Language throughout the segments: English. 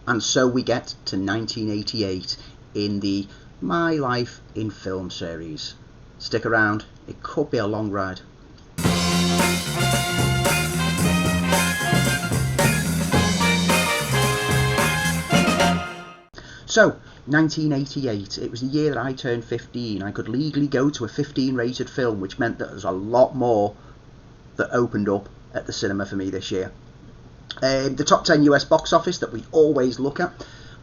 And so we get to 1988 in the My Life in Film series. Stick around, it could be a long ride. So, 1988, it was the year that I turned 15. I could legally go to a 15 rated film, which meant that there was a lot more that opened up at the cinema for me this year. The top 10 US box office that we always look at,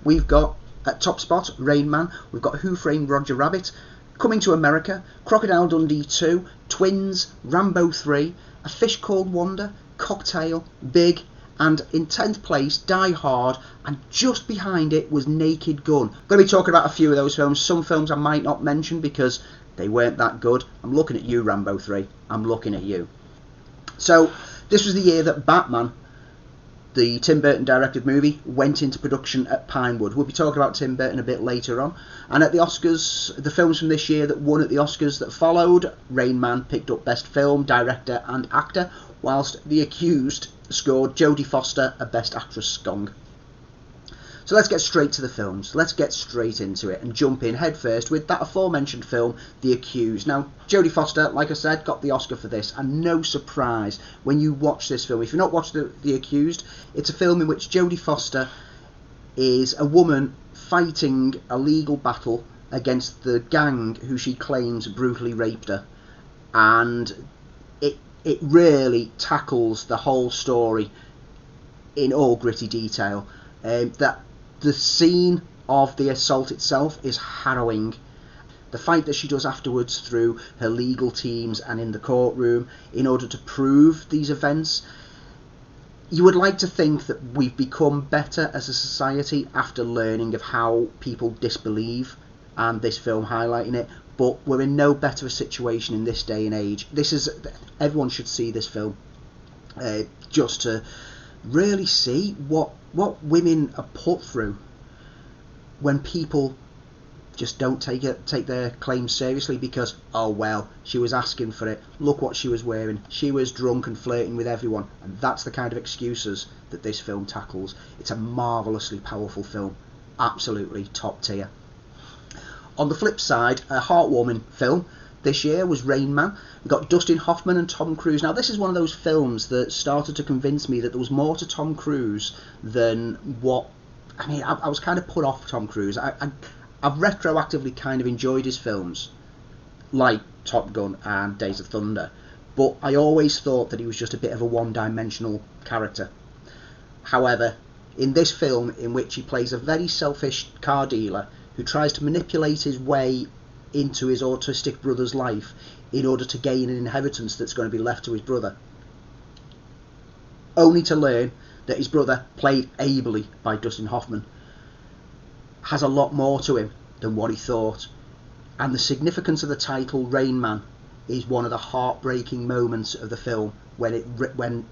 we've got at top spot Rain Man, we've got Who Framed Roger Rabbit, Coming to America, Crocodile Dundee 2, Twins, Rambo 3, A Fish Called Wanda, Cocktail, Big, and in 10th place Die Hard, and just behind it was Naked Gun. I'm going to be talking about a few of those films. Some films I might not mention because they weren't that good. I'm looking at you, Rambo 3. I'm looking at you. So this was the year that Batman, the Tim Burton directed movie, went into production at Pinewood. We'll be talking about Tim Burton a bit later on. And at the Oscars, the films from this year that won at the Oscars that followed, Rain Man picked up Best Film, Director and Actor, whilst The Accused scored Jodie Foster a Best Actress Skong. So let's get straight to the films. Let's get straight into it and jump in head first with that aforementioned film, The Accused. Now, Jodie Foster, like I said, got the Oscar for this, and no surprise when you watch this film. If you've not watched The Accused, it's a film in which Jodie Foster is a woman fighting a legal battle against the gang who she claims brutally raped her. And it really tackles the whole story in all gritty detail. That the scene of the assault itself is harrowing. The fight that she does afterwards through her legal teams and in the courtroom in order to prove these events, you would like to think that we've become better as a society after learning of how people disbelieve, and this film highlighting it, but we're in no better a situation in this day and age. Everyone should see this film just to really see what women are put through when people just don't take their claims seriously because, oh well, she was asking for it, look what she was wearing, she was drunk and flirting with everyone. And that's the kind of excuses that this film tackles. It's a marvellously powerful film, absolutely top tier. On the flip side, a heartwarming film this year was Rain Man. We got Dustin Hoffman and Tom Cruise. Now, this is one of those films that started to convince me that there was more to Tom Cruise than what... I mean, I was kind of put off Tom Cruise. I've retroactively kind of enjoyed his films, like Top Gun and Days of Thunder, but I always thought that he was just a bit of a one-dimensional character. However, in this film, in which he plays a very selfish car dealer who tries to manipulate his way into his autistic brother's life in order to gain an inheritance that's going to be left to his brother, only to learn that his brother, played ably by Dustin Hoffman, has a lot more to him than what he thought. And the significance of the title Rain Man is one of the heartbreaking moments of the film when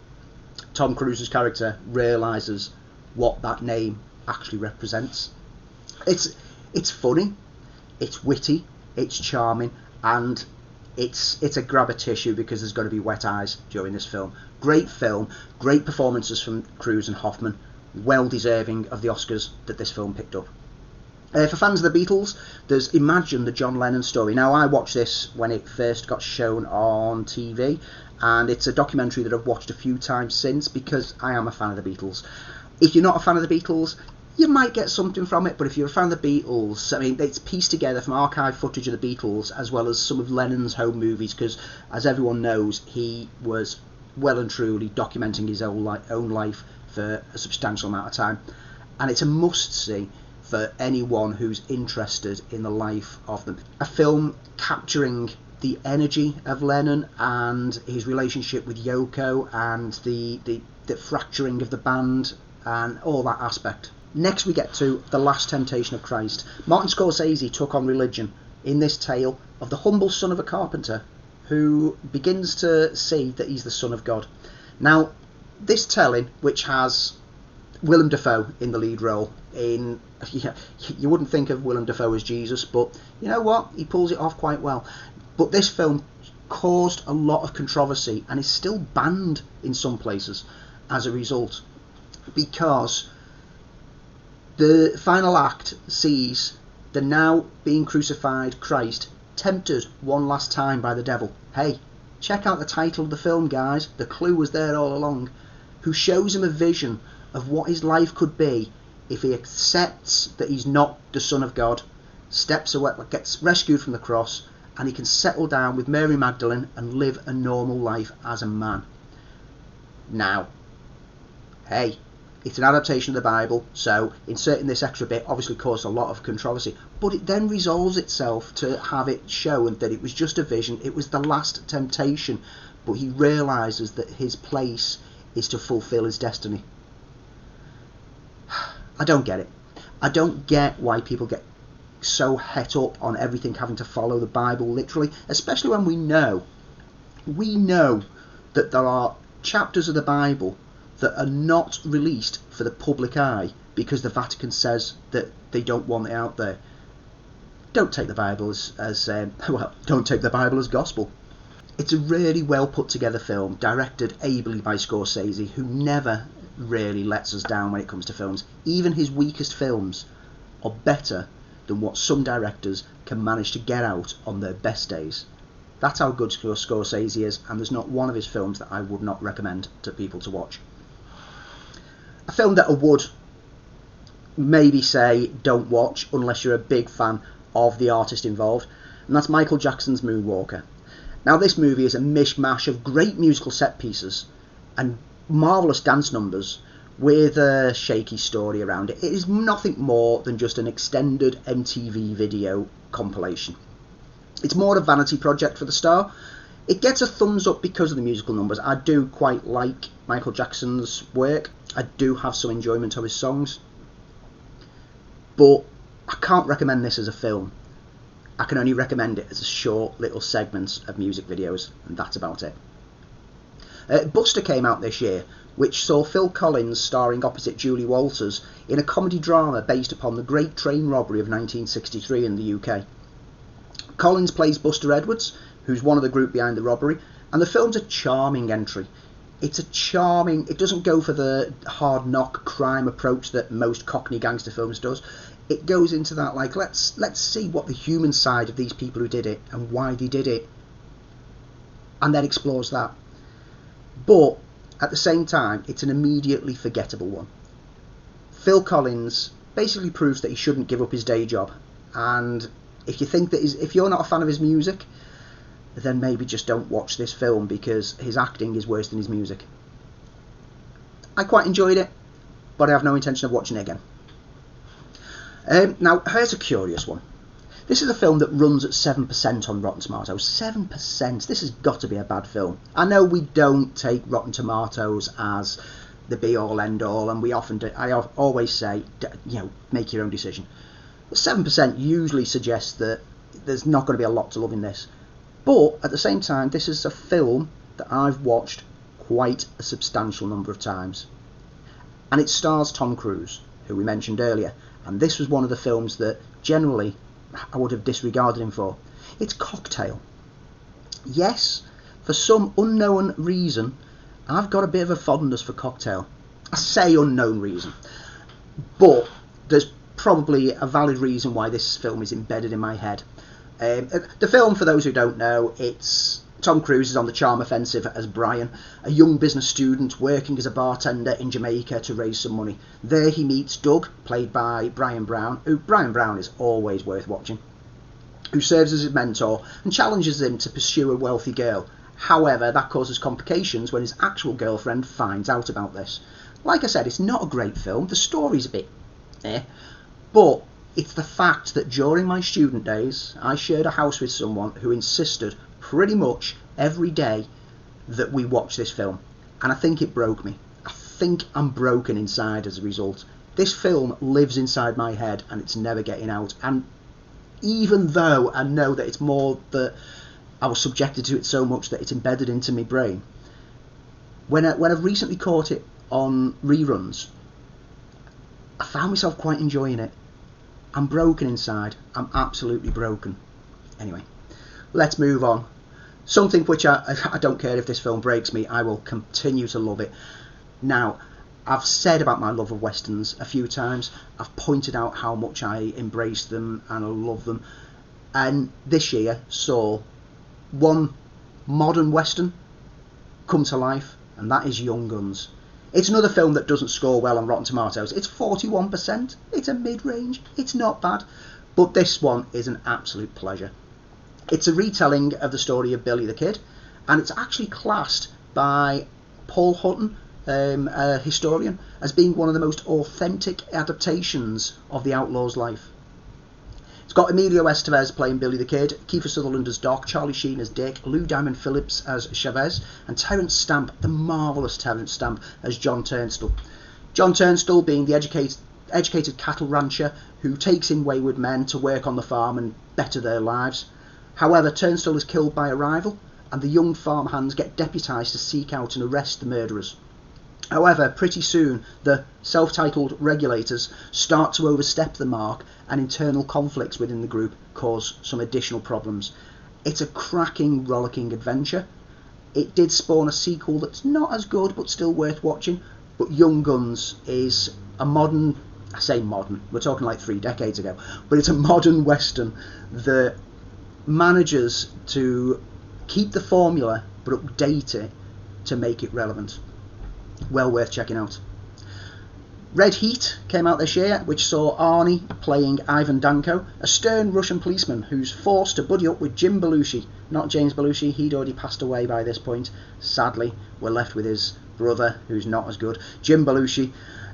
Tom Cruise's character realises what that name actually represents. It's funny, it's witty, it's charming, and it's a grab a tissue because there's going to be wet eyes during this film. Great film, great performances from Cruise and Hoffman, well deserving of the Oscars that this film picked up. For fans of the Beatles, there's Imagine, the John Lennon story. Now, I watched this when it first got shown on TV, and it's a documentary that I've watched a few times since because I am a fan of the Beatles. If you're not a fan of the Beatles, you might get something from it, but if you're a fan of the Beatles, I mean, it's pieced together from archive footage of the Beatles as well as some of Lennon's home movies, because as everyone knows, he was well and truly documenting his own life for a substantial amount of time, and it's a must-see for anyone who's interested in the life of them. A film capturing the energy of Lennon and his relationship with Yoko and the fracturing of the band and all that aspect. Next we get to The Last Temptation of Christ. Martin Scorsese took on religion in this tale of the humble son of a carpenter who begins to see that he's the son of God. Now, this telling, which has Willem Dafoe in the lead role, you wouldn't think of Willem Dafoe as Jesus, but you know what? He pulls it off quite well. But this film caused a lot of controversy and is still banned in some places as a result, because The final act sees the now being crucified Christ tempted one last time by the devil. Hey, check out the title of the film, guys. The clue was there all along. Who shows him a vision of what his life could be if he accepts that he's not the Son of God, steps away, gets rescued from the cross, and he can settle down with Mary Magdalene and live a normal life as a man. Now, hey, it's an adaptation of the Bible, so inserting this extra bit obviously caused a lot of controversy, but it then resolves itself to have it shown that it was just a vision, it was the last temptation, but he realises that his place is to fulfil his destiny. I don't get it. I don't get why people get so het up on everything having to follow the Bible literally, especially when we know that there are chapters of the Bible that are not released for the public eye because the Vatican says that they don't want it out there. Don't take the Bible don't take the Bible as gospel. It's a really well put together film, directed ably by Scorsese, who never really lets us down when it comes to films. Even his weakest films are better than what some directors can manage to get out on their best days. That's how good Scorsese is, and there's not one of his films that I would not recommend to people to watch. A film that I would maybe say don't watch unless you're a big fan of the artist involved, and that's Michael Jackson's Moonwalker. Now, this movie is a mishmash of great musical set pieces and marvellous dance numbers with a shaky story around it. It is nothing more than just an extended MTV video compilation. It's more a vanity project for the star. It gets a thumbs up because of the musical numbers. I do quite like Michael Jackson's work. I do have some enjoyment of his songs. But I can't recommend this as a film. I can only recommend it as a short little segments of music videos, and that's about it. Buster came out this year, which saw Phil Collins starring opposite Julie Walters in a comedy drama based upon the Great Train Robbery of 1963 in the UK. Collins plays Buster Edwards, who's one of the group behind the robbery, and the film's a charming entry. It doesn't go for the hard knock crime approach that most Cockney gangster films does. It goes into that, like, let's see what the human side of these people who did it and why they did it, and then explores that. But at the same time, it's an immediately forgettable one. Phil Collins basically proves that he shouldn't give up his day job, and if you think that if you're not a fan of his music, then maybe just don't watch this film, because his acting is worse than his music. I quite enjoyed it, but I have no intention of watching it again. Now, here's a curious one. This is a film that runs at 7% on Rotten Tomatoes. 7%. This has got to be a bad film. I know we don't take Rotten Tomatoes as the be-all, end-all, and we often do. I always say, make your own decision. But 7% usually suggests that there's not going to be a lot to love in this. But at the same time, this is a film that I've watched quite a substantial number of times. And it stars Tom Cruise, who we mentioned earlier. And this was one of the films that generally I would have disregarded him for. It's Cocktail. Yes, for some unknown reason, I've got a bit of a fondness for Cocktail. I say unknown reason, but there's probably a valid reason why this film is embedded in my head. The film, for those who don't know, it's Tom Cruise is on the charm offensive as Brian, a young business student working as a bartender in Jamaica to raise some money. There he meets Doug, played by Brian Brown, who Brian Brown is always worth watching, who serves as his mentor and challenges him to pursue a wealthy girl. However, that causes complications when his actual girlfriend finds out about this. Like I said, it's not a great film. The story's a bit but it's the fact that during my student days, I shared a house with someone who insisted pretty much every day that we watch this film. And I think it broke me. I think I'm broken inside as a result. This film lives inside my head and it's never getting out. And even though I know that it's more that I was subjected to it so much that it's embedded into my brain, when I've recently caught it on reruns, I found myself quite enjoying it. I'm broken inside. I'm absolutely broken. Anyway, let's move on. Something which I don't care if this film breaks me, I will continue to love it. Now, I've said about my love of westerns a few times. I've pointed out how much I embrace them and I love them. And this year saw one modern western come to life, and that is Young Guns. It's another film that doesn't score well on Rotten Tomatoes. It's 41%. It's a mid-range. It's not bad. But this one is an absolute pleasure. It's a retelling of the story of Billy the Kid, and it's actually classed by Paul Hutton, a historian, as being one of the most authentic adaptations of the outlaw's life. It's got Emilio Estevez playing Billy the Kid, Kiefer Sutherland as Doc, Charlie Sheen as Dick, Lou Diamond Phillips as Chavez, and Terence Stamp, the marvellous Terence Stamp, as John Turnstile. John Turnstile being the educated cattle rancher who takes in wayward men to work on the farm and better their lives. However, Turnstile is killed by a rival, and the young farmhands get deputised to seek out and arrest the murderers. However, pretty soon, the self-titled regulators start to overstep the mark, and internal conflicts within the group cause some additional problems. It's a cracking, rollicking adventure. It did spawn a sequel that's not as good, but still worth watching. But Young Guns is a modern, I say modern, we're talking like 3 decades ago, but it's a modern western that manages to keep the formula, but update it to make it relevant. Well worth checking out. Red Heat came out this year, which saw Arnie playing Ivan Danko, a stern Russian policeman who's forced to buddy up with Jim Belushi. Not James Belushi, he'd already passed away by this point. Sadly, we're left with his brother, who's not as good, Jim Belushi,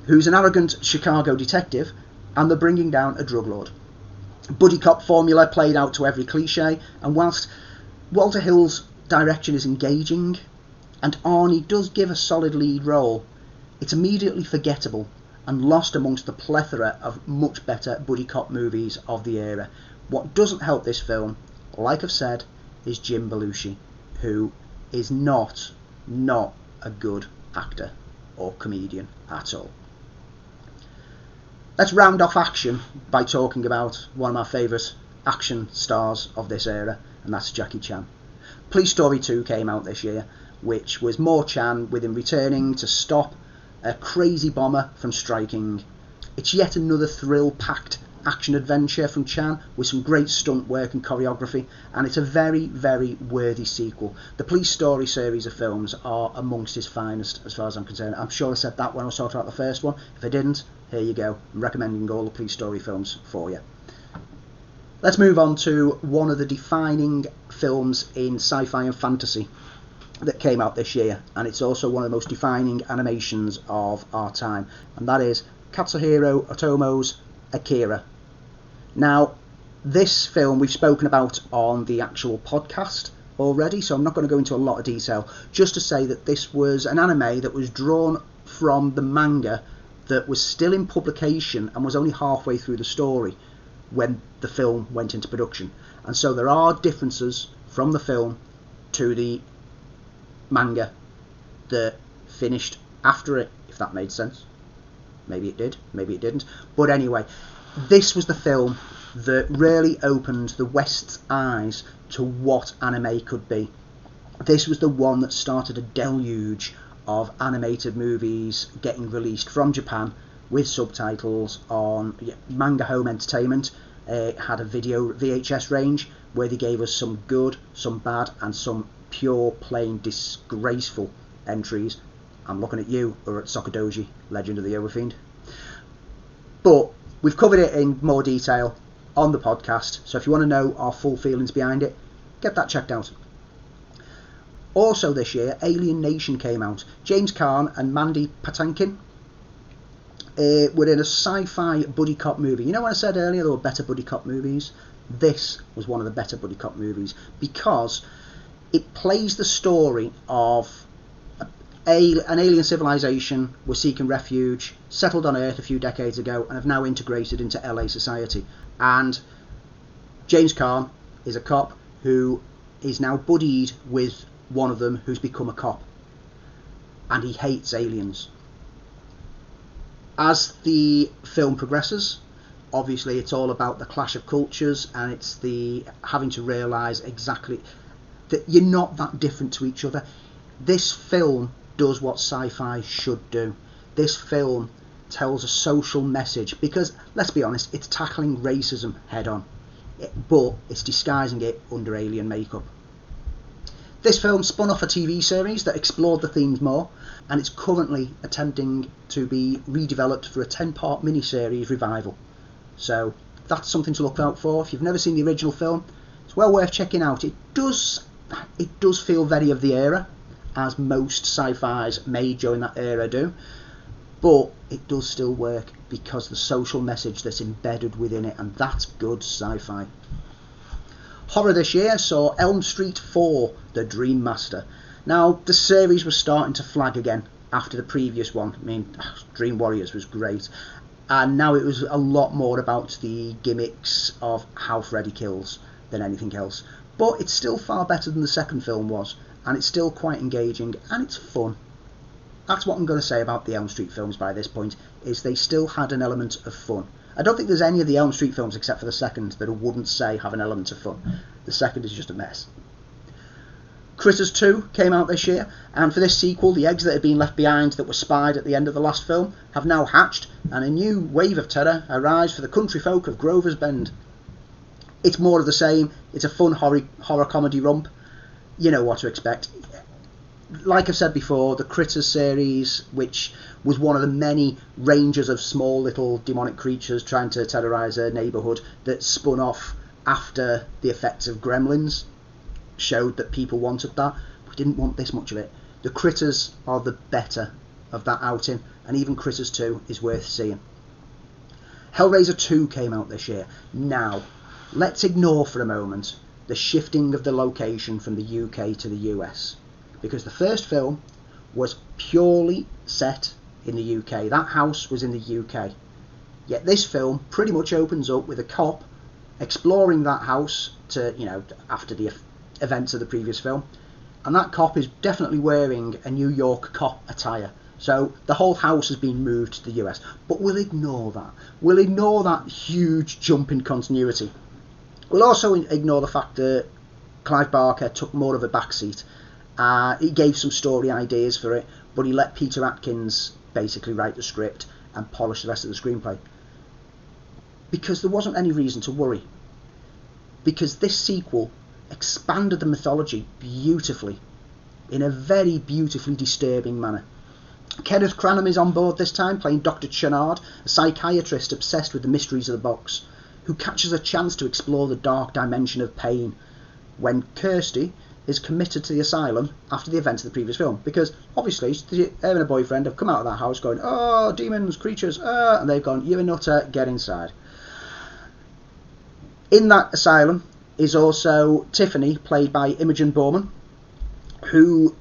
who's an arrogant Chicago detective, and they're bringing down a drug lord. Buddy cop formula played out to every cliche, and whilst Walter Hill's direction is engaging, and Arnie does give a solid lead role, it's immediately forgettable and lost amongst the plethora of much better buddy cop movies of the era. What doesn't help this film, like I've said, is Jim Belushi, who is not a good actor or comedian at all. Let's round off action by talking about one of my favourite action stars of this era, and that's Jackie Chan. Police Story 2 came out this year, which was more Chan, with him returning to stop a crazy bomber from striking. It's yet another thrill-packed action adventure from Chan with some great stunt work and choreography, and it's a very, very worthy sequel. The Police Story series of films are amongst his finest as far as I'm concerned. I'm sure I said that when I was talking about the first one. If I didn't, here you go. I'm recommending all the Police Story films for you. Let's move on to one of the defining films in sci-fi and fantasy that came out this year, and it's also one of the most defining animations of our time, and that is Katsuhiro Otomo's Akira. Now, this film we've spoken about on the actual podcast already, so I'm not going to go into a lot of detail, just to say that this was an anime that was drawn from the manga that was still in publication and was only halfway through the story when the film went into production. And so there are differences from the film to the manga that finished after it, if that made sense. Maybe it did, maybe it didn't. But anyway, this was the film that really opened the West's eyes to what anime could be. This was the one that started a deluge of animated movies getting released from Japan with subtitles on Manga Home Entertainment. It had a video VHS range where they gave us some good, some bad, and some pure, plain, disgraceful entries. I'm looking at you, or at Sokodoji, Legend of the Overfiend. But we've covered it in more detail on the podcast, so if you want to know our full feelings behind it, get that checked out. Also this year, Alien Nation came out. James Caan and Mandy Patinkin were in a sci-fi buddy cop movie. You know when I said earlier there were better buddy cop movies? This was one of the better buddy cop movies because it plays the story of an alien civilization were seeking refuge, settled on Earth a few decades ago, and have now integrated into LA society. And James Caan is a cop who is now buddied with one of them who's become a cop, and he hates aliens. As the film progresses, obviously it's all about the clash of cultures, and it's the having to realise exactly that you're not that different to each other. This film does what sci-fi should do. this film tells a social message, because, let's be honest, it's tackling racism head on, but it's disguising it under alien makeup. This film spun off a TV series that explored the themes more, and it's currently attempting to be redeveloped for a 10-part miniseries revival. So that's something to look out for. If you've never seen the original film, it's well worth checking out. It does feel very of the era, as most sci-fis made during that era do, but it does still work because of the social message that's embedded within it, and that's good sci-fi. Horror this year saw Elm Street 4, The Dream Master. Now, the series was starting to flag again after the previous one. I mean, Dream Warriors was great, and now it was a lot more about the gimmicks of how Freddy kills than anything else. But it's still far better than the second film was, and it's still quite engaging, and it's fun. That's what I'm going to say about the Elm Street films by this point, is they still had an element of fun. I don't think there's any of the Elm Street films, except for the second, that I wouldn't say have an element of fun. The second is just a mess. Critters 2 came out this year, and for this sequel, the eggs that had been left behind that were spied at the end of the last film have now hatched, and a new wave of terror arrives for the country folk of Grover's Bend. It's more of the same. It's a fun horror comedy romp. You know what to expect. Like I've said before, the Critters series, which was one of the many ranges of small little demonic creatures trying to terrorise a neighbourhood that spun off after the effects of Gremlins, showed that people wanted that. We didn't want this much of it. The Critters are the better of that outing, and even Critters 2 is worth seeing. Hellraiser 2 came out this year. Now, let's ignore for a moment the shifting of the location from the UK to the US, because the first film was purely set in the UK. That house was in the UK. Yet this film pretty much opens up with a cop exploring that house after the events of the previous film, and that cop is definitely wearing a New York cop attire. So the whole house has been moved to the US, but we'll ignore that. We'll ignore that huge jump in continuity. We'll also ignore the fact that Clive Barker took more of a backseat. He gave some story ideas for it, but he let Peter Atkins basically write the script and polish the rest of the screenplay. Because there wasn't any reason to worry. Because this sequel expanded the mythology beautifully, in a very beautifully disturbing manner. Kenneth Branagh is on board this time, playing Dr. Channard, a psychiatrist obsessed with the mysteries of the box, who catches a chance to explore the dark dimension of pain when Kirsty is committed to the asylum after the events of the previous film. Because obviously her and her boyfriend have come out of that house going, "Oh, demons, creatures," and they've gone, "You're a nutter, get inside." In that asylum is also Tiffany, played by Imogen Bowman, who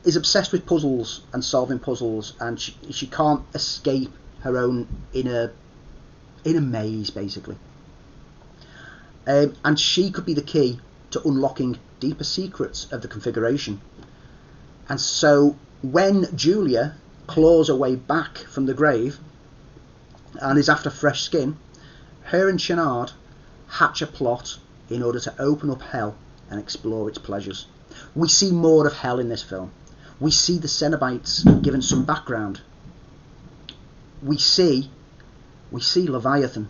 is obsessed with puzzles and solving puzzles, and she can't escape her own inner maze, basically. And she could be the key to unlocking deeper secrets of the configuration. And so when Julia claws her way back from the grave and is after fresh skin, her and Channard hatch a plot in order to open up hell and explore its pleasures. We see more of hell in this film. We see the Cenobites given some background. We see Leviathan.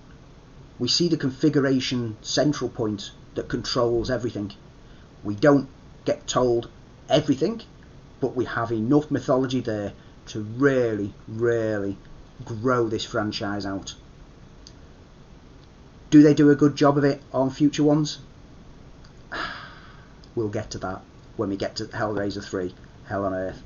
We see the configuration central point that controls everything. We don't get told everything, but we have enough mythology there to really, really grow this franchise out. Do they do a good job of it on future ones? We'll get to that when we get to Hellraiser 3, Hell on Earth.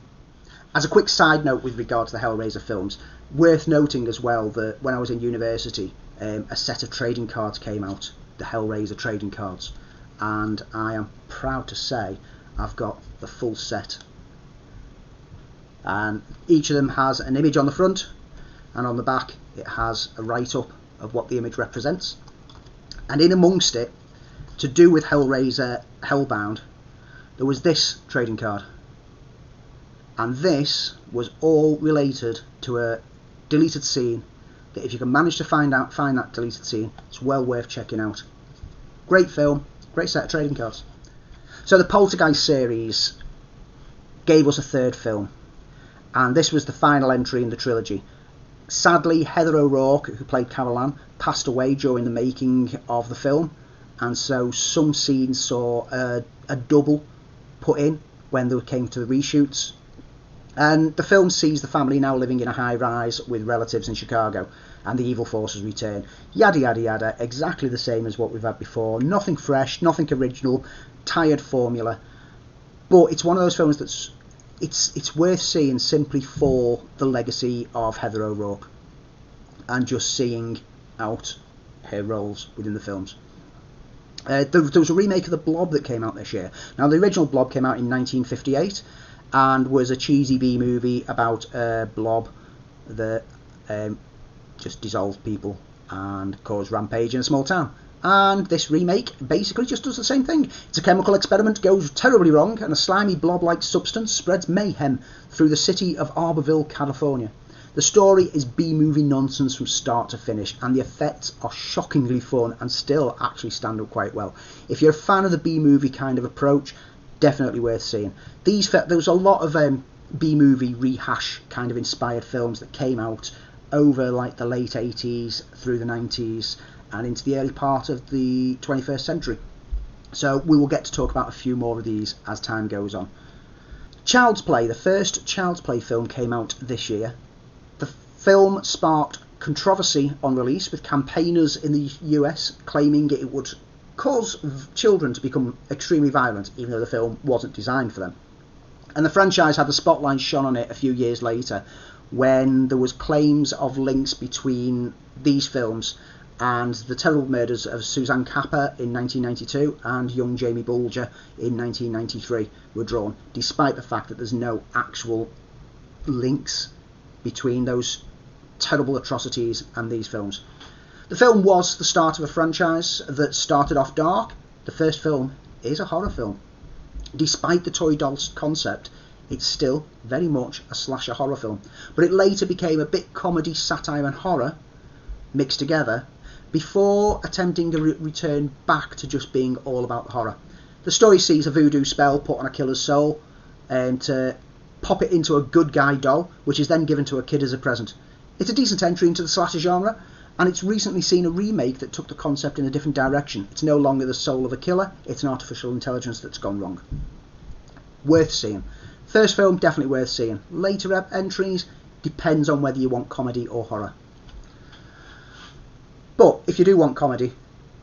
As a quick side note with regard to the Hellraiser films, worth noting as well that when I was in university, a set of trading cards came out, the Hellraiser trading cards, and I am proud to say I've got the full set. And each of them has an image on the front, and on the back it has a write-up of what the image represents. And in amongst it, to do with Hellraiser Hellbound, there was this trading card. And this was all related to a deleted scene that, if you can manage to find that deleted scene, it's well worth checking out. Great film, great set of trading cards. So the Poltergeist series gave us a third film, and this was the final entry in the trilogy. Sadly, Heather O'Rourke, who played Carol Ann, passed away during the making of the film, and so some scenes saw a double put in when they came to the reshoots. And the film sees the family now living in a high-rise with relatives in Chicago, and the evil forces return. Yada yada yada, exactly the same as what we've had before. Nothing fresh, nothing original, tired formula. But it's one of those films that's it's worth seeing simply for the legacy of Heather O'Rourke and just seeing out her roles within the films. There was a remake of The Blob that came out this year. Now, the original Blob came out in 1958 and was a cheesy B-movie about a blob that just dissolved people and caused rampage in a small town. And this remake basically just does the same thing. It's a chemical experiment, goes terribly wrong, and a slimy blob-like substance spreads mayhem through the city of Arborville, California. The story is B-movie nonsense from start to finish, and the effects are shockingly fun and still actually stand up quite well. If you're a fan of the B-movie kind of approach, definitely worth seeing. There was a lot of B-movie rehash kind of inspired films that came out over like the late 80s through the 90s and into the early part of the 21st century. So we will get to talk about a few more of these as time goes on. Child's Play, the first Child's Play film, came out this year. The film sparked controversy on release, with campaigners in the US claiming it would cause children to become extremely violent, even though the film wasn't designed for them. And the franchise had the spotlight shone on it a few years later when there was claims of links between these films and the terrible murders of Suzanne Capper in 1992 and young Jamie Bulger in 1993 were drawn, despite the fact that there's no actual links between those terrible atrocities and these films. The film was the start of a franchise that started off dark. The first film is a horror film. Despite the toy doll concept, it's still very much a slasher horror film. But it later became a bit comedy, satire and horror mixed together before attempting a return back to just being all about the horror. The story sees a voodoo spell put on a killer's soul and to pop it into a good guy doll, which is then given to a kid as a present. It's a decent entry into the slasher genre, and it's recently seen a remake that took the concept in a different direction. It's no longer the soul of a killer, it's an artificial intelligence that's gone wrong. Worth seeing. First film, definitely worth seeing. Later entries, depends on whether you want comedy or horror. But if you do want comedy,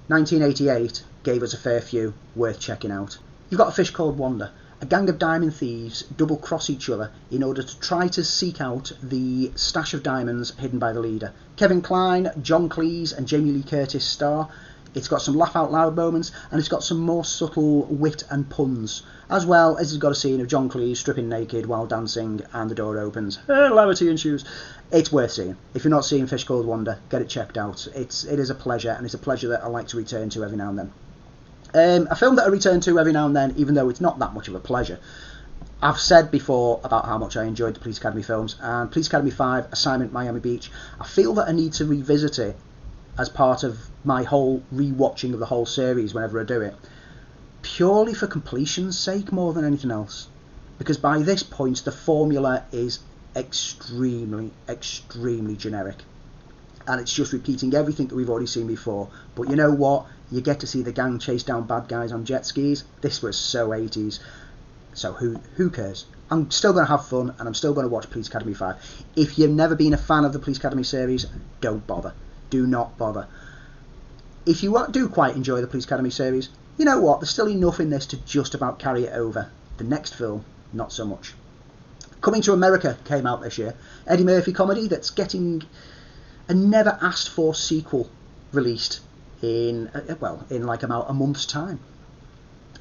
1988 gave us a fair few worth checking out. You've got A Fish Called Wanda. A gang of diamond thieves double-cross each other in order to try to seek out the stash of diamonds hidden by the leader. Kevin Kline, John Cleese and Jamie Lee Curtis star. It's got some laugh-out-loud moments, and it's got some more subtle wit and puns, as well as it's got a scene of John Cleese stripping naked while dancing and the door opens. Levity and shoes. It's worth seeing. If you're not seeing Fish Called Wanda, get it checked out. It is a pleasure, and it's a pleasure that I like to return to every now and then. A film that I return to every now and then, even though it's not that much of a pleasure. I've said before about how much I enjoyed the Police Academy films, and Police Academy 5, Assignment Miami Beach, I feel that I need to revisit it as part of my whole rewatching of the whole series whenever I do it, purely for completion's sake more than anything else. Because by this point, the formula is extremely, extremely generic. And it's just repeating everything that we've already seen before. But you know what? You get to see the gang chase down bad guys on jet skis. This was so 80s. So who cares? I'm still going to have fun, and I'm still going to watch Police Academy 5. If you've never been a fan of the Police Academy series, don't bother. Do not bother. If you do quite enjoy the Police Academy series, you know what? There's still enough in this to just about carry it over. The next film, not so much. Coming to America came out this year. Eddie Murphy comedy that's getting a never asked for sequel released in like about a month's time.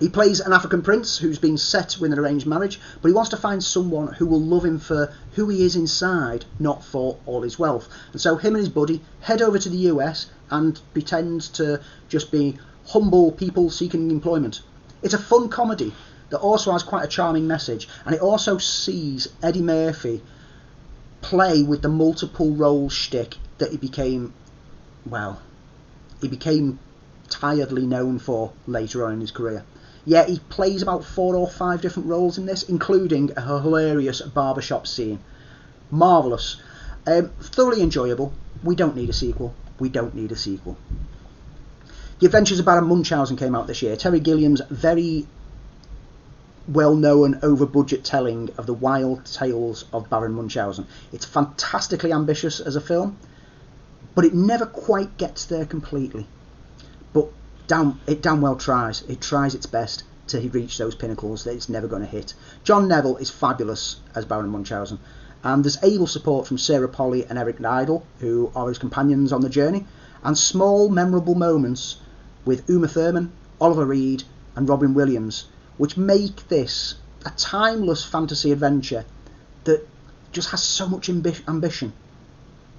He plays an African prince who's been set with an arranged marriage, but he wants to find someone who will love him for who he is inside, not for all his wealth. And so him and his buddy head over to the US and pretend to just be humble people seeking employment. It's a fun comedy that also has quite a charming message, and it also sees Eddie Murphy play with the multiple role shtick that he became tiredly known for later on in his career. Yeah, he plays about 4 or 5 different roles in this, including a hilarious barbershop scene. Marvellous. Thoroughly enjoyable. We don't need a sequel. We don't need a sequel. The Adventures of Baron Munchausen came out this year. Terry Gilliam's very well-known over-budget telling of the wild tales of Baron Munchausen. It's fantastically ambitious as a film, but it never quite gets there completely. But it damn well tries. It tries its best to reach those pinnacles that it's never going to hit. John Neville is fabulous as Baron Munchausen, and there's able support from Sarah Polley and Eric Idle, who are his companions on the journey, and small memorable moments with Uma Thurman, Oliver Reed and Robin Williams, which make this a timeless fantasy adventure that just has so much ambition,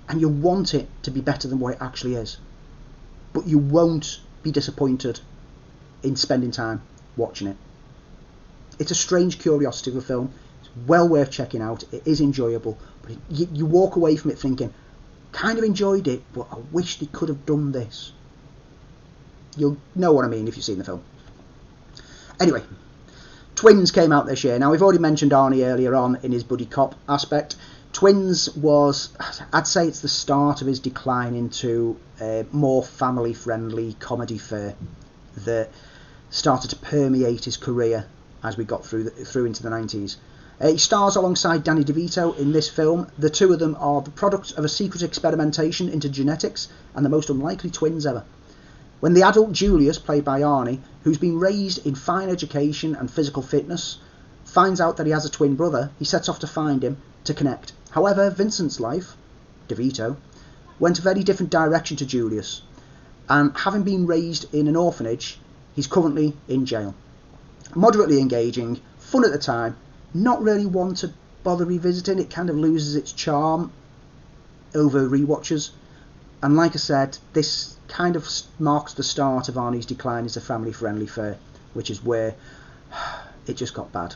and you want it to be better than what it actually is, but you won't be disappointed in spending time watching it. It's a strange curiosity of a film. It's well worth checking out. It is enjoyable, but you walk away from it thinking, kind of enjoyed it, but I wish they could have done this. You'll know what I mean if you've seen the film. Anyway, Twins came out this year. Now, we've already mentioned Arnie earlier on in his buddy cop aspect. Twins was, I'd say it's the start of his decline into a more family-friendly comedy fare that started to permeate his career as we got through into the 90s. He stars alongside Danny DeVito in this film. The two of them are the product of a secret experimentation into genetics and the most unlikely twins ever. When the adult Julius, played by Arnie, who's been raised in fine education and physical fitness, finds out that he has a twin brother, he sets off to find him to connect. However, Vincent's life, DeVito, went a very different direction to Julius, and having been raised in an orphanage, he's currently in jail. Moderately engaging, fun at the time, not really one to bother revisiting. It kind of loses its charm over rewatches, and like I said, this kind of marks the start of Arnie's decline as a family-friendly fare, which is where it just got bad.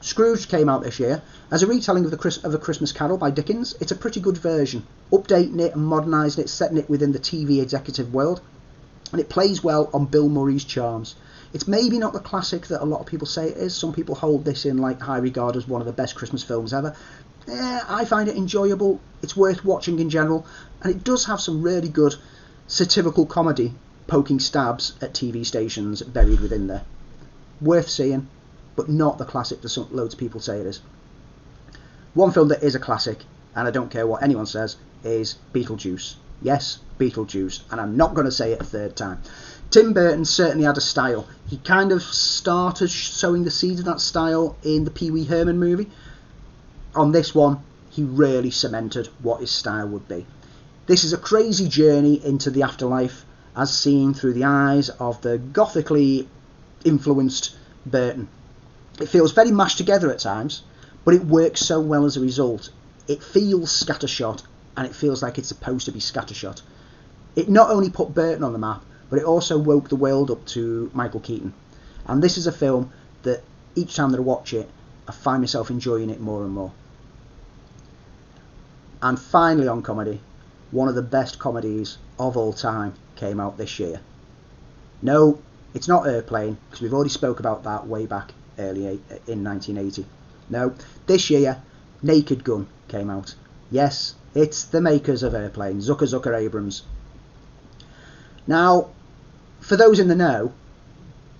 Scrooge came out this year as a retelling of A Christmas Carol by Dickens. It's a pretty good version, updating it and modernising it, setting it within the TV executive world, and it plays well on Bill Murray's charms. It's maybe not the classic that a lot of people say it is. Some people hold this in high regard as one of the best Christmas films ever. I find it enjoyable. It's worth watching in general, and it does have some really good satirical comedy poking stabs at TV stations buried within there. Worth seeing, but not the classic that loads of people say it is. One film that is a classic, and I don't care what anyone says, is Beetlejuice. Yes, Beetlejuice, and I'm not going to say it a third time. Tim Burton certainly had a style. He kind of started sowing the seeds of that style in the Pee Wee Herman movie. On this one, he really cemented what his style would be. This is a crazy journey into the afterlife as seen through the eyes of the gothically influenced Burton. It feels very mashed together at times, but it works so well as a result. It feels scattershot, and it feels like it's supposed to be scattershot. It not only put Burton on the map, but it also woke the world up to Michael Keaton. And this is a film that each time that I watch it, I find myself enjoying it more and more. And finally on comedy, one of the best comedies of all time came out this year. No, it's not Airplane, because we've already spoke about that way back early in 1980. No, this year, Naked Gun came out. Yes, it's the makers of Airplane, Zucker Abrams. Now, for those in the know,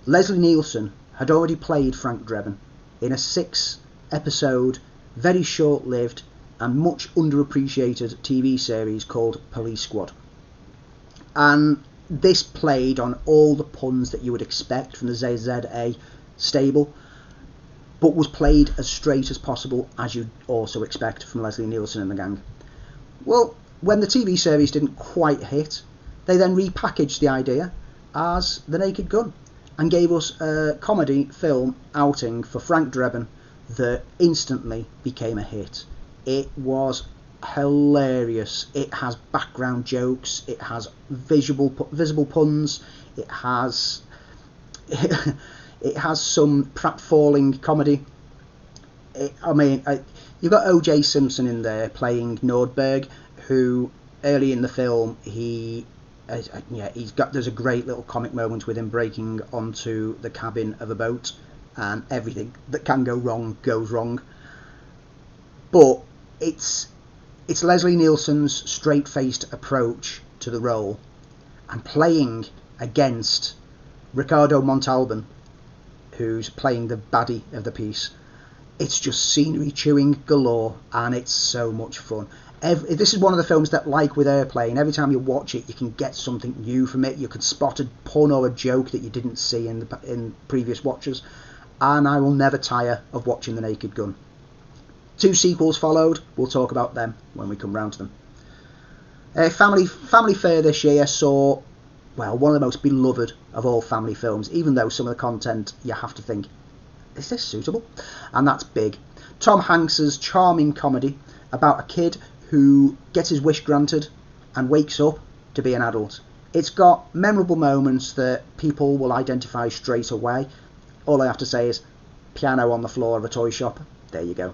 Leslie Nielsen had already played Frank Drebin in a 6-episode, very short-lived and much underappreciated TV series called Police Squad. And this played on all the puns that you would expect from the ZZA stable, but was played as straight as possible, as you'd also expect from Leslie Nielsen and the gang. Well, when the TV series didn't quite hit, they then repackaged the idea as The Naked Gun and gave us a comedy film outing for Frank Drebin that instantly became a hit. It was hilarious. It has background jokes, it has visible puns, it has some pratfalling comedy. You've got O.J. Simpson in there playing Nordberg, who early in the film there's a great little comic moment with him breaking onto the cabin of a boat, and everything that can go wrong goes wrong. But it's Leslie Nielsen's straight-faced approach to the role, and playing against Ricardo Montalban, who's playing the baddie of the piece. It's just scenery chewing galore, and it's so much fun. This is one of the films that, like with Airplane, every time you watch it, you can get something new from it. You can spot a pun or a joke that you didn't see in previous watches, and I will never tire of watching The Naked Gun. 2 sequels followed. We'll talk about them when we come round to them. Family Fare this year saw, well, one of the most beloved of all family films, even though some of the content you have to think, is this suitable? And that's Big. Tom Hanks's charming comedy about a kid who gets his wish granted and wakes up to be an adult. It's got memorable moments that people will identify straight away. All I have to say is piano on the floor of a toy shop. There you go.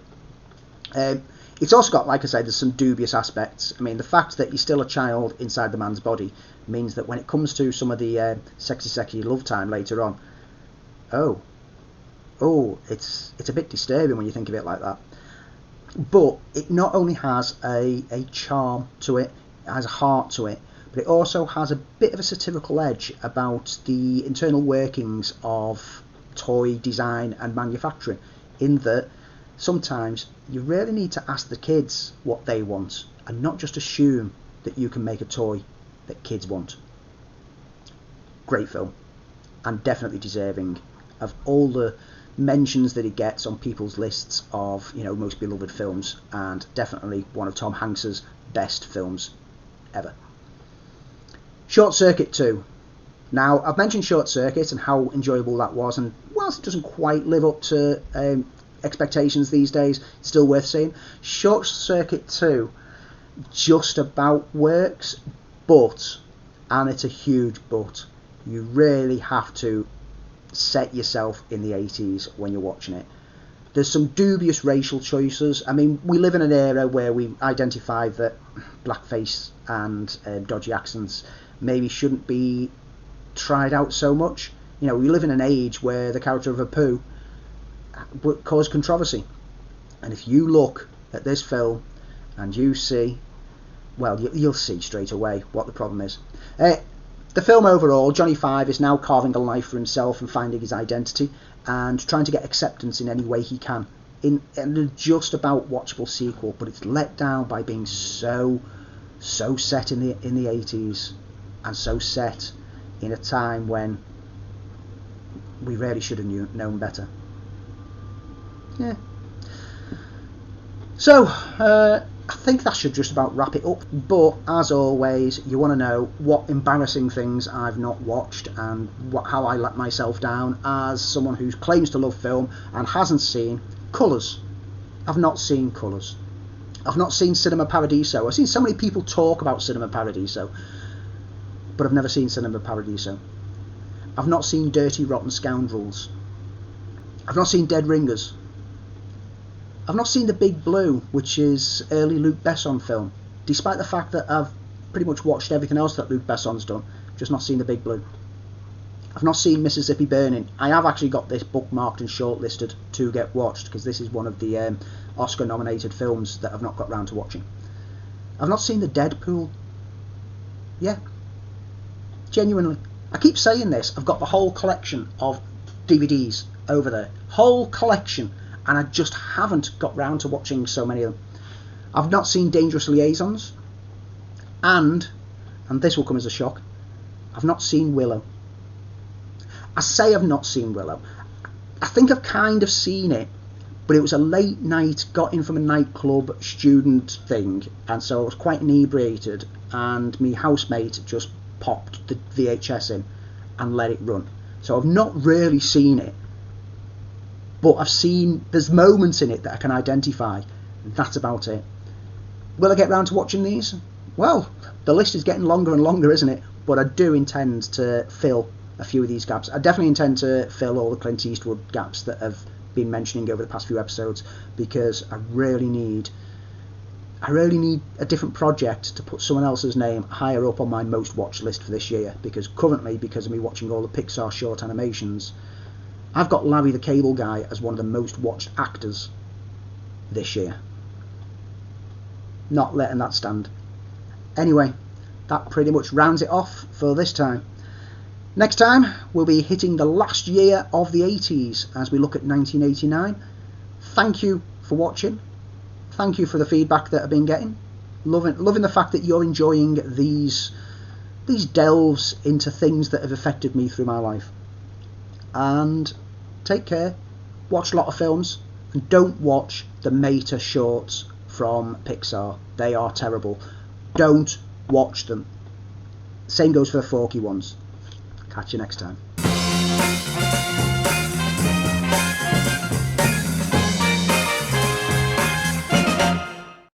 It's also got, like I say, there's some dubious aspects. I mean, the fact that he's still a child inside the man's body means that when it comes to some of the sexy love time later on, it's a bit disturbing when you think of it like that. But it not only has a charm to it, it has a heart to it, but it also has a bit of a satirical edge about the internal workings of toy design and manufacturing, in that sometimes you really need to ask the kids what they want and not just assume that you can make a toy that kids want. Great film, and definitely deserving of all the mentions that it gets on people's lists of, most beloved films, and definitely one of Tom Hanks's best films ever. Short Circuit 2. Now, I've mentioned Short Circuit and how enjoyable that was, and whilst it doesn't quite live up to expectations these days, it's still worth seeing. Short Circuit 2 just about works, but, and it's a huge but, you really have to set yourself in the 80s when you're watching it. There's some dubious racial choices. I mean, we live in an era where we identify that blackface and dodgy accents maybe shouldn't be tried out so much. We live in an age where the character of Apu would cause controversy. And if you look at this film and you see, well, you'll see straight away what the problem is. The film overall, Johnny Five is now carving a life for himself and finding his identity and trying to get acceptance in any way he can. In a just about watchable sequel, but it's let down by being so set in the 80s and so set in a time when we really should have known better. Yeah. So, I think that should just about wrap it up, but as always, you want to know what embarrassing things I've not watched and how I let myself down as someone who claims to love film and hasn't seen Colours. I've not seen Colours. I've not seen Cinema Paradiso. I've seen so many people talk about Cinema Paradiso, but I've never seen Cinema Paradiso. I've not seen Dirty Rotten Scoundrels. I've not seen Dead Ringers. I've not seen The Big Blue, which is early Luc Besson film, despite the fact that I've pretty much watched everything else that Luc Besson's done, just not seen The Big Blue. I've not seen Mississippi Burning. I have actually got this bookmarked and shortlisted to get watched, because this is one of the Oscar-nominated films that I've not got round to watching. I've not seen The Deadpool. Yeah. Genuinely. I keep saying this, I've got the whole collection of DVDs over there. Whole collection. And I just haven't got round to watching so many of them. I've not seen Dangerous Liaisons, and this will come as a shock, I've not seen Willow. I say I've not seen Willow. I think I've kind of seen it, but it was a late night, got in from a nightclub student thing, and so I was quite inebriated, and my housemate just popped the VHS in and let it run. So I've not really seen it. But I've seen, there's moments in it that I can identify. That's about it. Will I get round to watching these? Well, the list is getting longer and longer, isn't it? But I do intend to fill a few of these gaps. I definitely intend to fill all the Clint Eastwood gaps that I've been mentioning over the past few episodes, because I really need a different project to put someone else's name higher up on my most watched list for this year, because currently, because of me watching all the Pixar short animations, I've got Larry the Cable Guy as one of the most watched actors this year. not letting that stand. Anyway, that pretty much rounds it off for this time. Next time, we'll be hitting the last year of the 80s as we look at 1989. Thank you for watching. Thank you for the feedback that I've been getting. Loving the fact that you're enjoying these delves into things that have affected me through my life. And take care. Watch a lot of films. And don't watch the Mater shorts from Pixar. They are terrible. Don't watch them. Same goes for the Forky ones. Catch you next time.